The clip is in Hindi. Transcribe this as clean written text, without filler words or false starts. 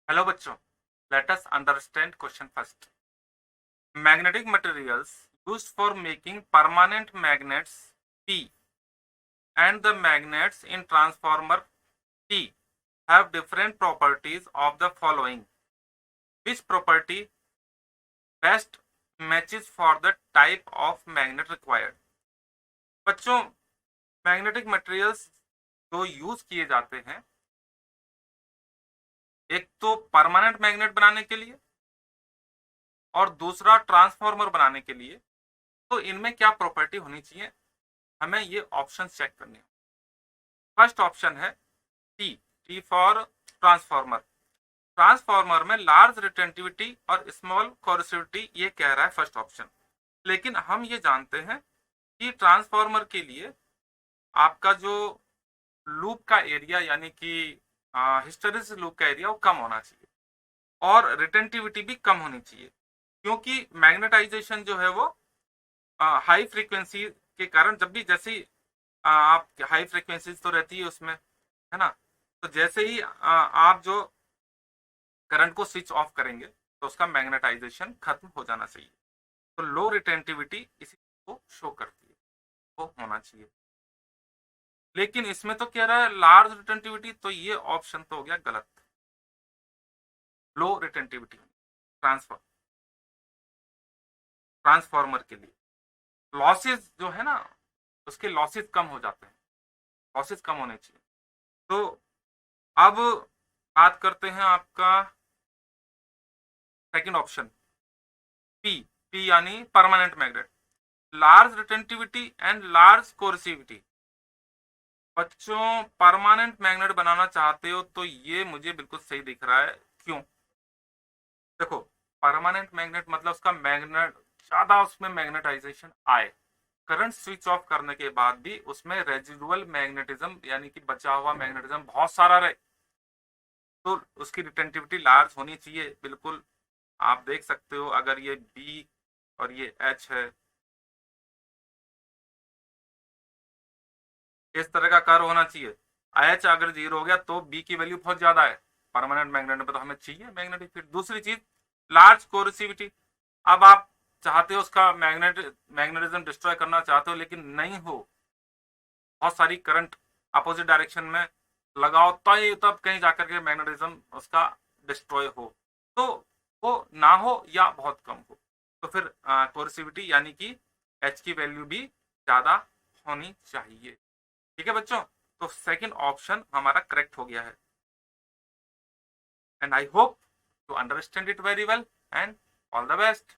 हेलो बच्चों, let us understand question first. Magnetic materials used for making permanent magnets P and the magnets in transformer T have different properties of the following. Which property best matches for the type of magnet required? बच्चों, मैग्नेटिक मटेरियल्स जो यूज किए जाते हैं, एक तो परमानेंट मैग्नेट बनाने के लिए और दूसरा ट्रांसफार्मर बनाने के लिए. तो इनमें क्या प्रॉपर्टी होनी चाहिए, हमें ये ऑप्शन चेक करने हैं. फर्स्ट ऑप्शन है T. T for transformer. Transformer में लार्ज रिटेंटिविटी और स्मॉल कोरोसिविटी, ये कह रहा है फर्स्ट ऑप्शन. लेकिन हम ये जानते हैं कि ट्रांसफार्मर के लिए आपका जो लूप का एरिया यानी कि हिस्टेरिस लूप का एरिया वो कम होना चाहिए और रिटेंटिविटी भी कम होनी चाहिए, क्योंकि मैग्नेटाइजेशन जो है वो हाई फ्रीक्वेंसी के कारण, जब भी जैसे ही आप हाई फ्रीक्वेंसीज तो रहती है उसमें, है ना, तो जैसे ही आप जो करंट को स्विच ऑफ करेंगे तो उसका मैग्नेटाइजेशन खत्म हो जाना चाहिए. तो लो रिटेंटिविटी इसी को शो करती है, वो होना चाहिए. लेकिन इसमें तो कह रहा है लार्ज रिटेंटिविटी, तो ये ऑप्शन तो हो गया गलत. लो रिटेंटिविटी ट्रांसफॉर्मर के लिए लॉसेस जो है ना, उसके लॉसेस कम हो जाते हैं, लॉसेस कम होने चाहिए. तो अब बात करते हैं आपका सेकंड ऑप्शन पी. पी यानी permanent magnet, large retentivity and large coercivity. बच्चों, परमानेंट मैग्नेट बनाना चाहते हो तो ये मुझे बिल्कुल सही दिख रहा है. क्यों? देखो, परमानेंट मैग्नेट मतलब उसका मैग्नेट ज्यादा, उसमें मैग्नेटाइजेशन आए, करंट स्विच ऑफ करने के बाद भी उसमें रेजिडुअल मैग्नेटिज्म यानी कि बचा हुआ मैग्नेटिज्म बहुत सारा रहे, तो उसकी रिटेंटिविटी लार्ज होनी चाहिए. बिल्कुल आप देख सकते हो, अगर ये बी और ये एच है, इस तरह का कर्व होना चाहिए. एच अगर 0 हो गया तो बी की वैल्यू बहुत ज्यादा है. परमानेंट मैग्नेट में तो हमें चाहिए मैग्नेटिक फील्ड. दूसरी चीज लार्ज कोरिसिविटी. अब आप चाहते हो उसका मैग्नेटिज्म डिस्ट्रॉय करना चाहते हो, लेकिन नहीं हो, बहुत सारी करंट अपोजिट डायरेक्शन में लगाओ तब कहीं जाकर के मैग्नेटिज्म उसका डिस्ट्रॉय हो, तो वो ना हो या बहुत कम हो, तो फिर कोरिसिविटी यानी कि एच की वैल्यू भी ज्यादा होनी चाहिए. ठीक है बच्चों, तो सेकंड ऑप्शन हमारा करेक्ट हो गया है. And I hope to understand it very well and all the best.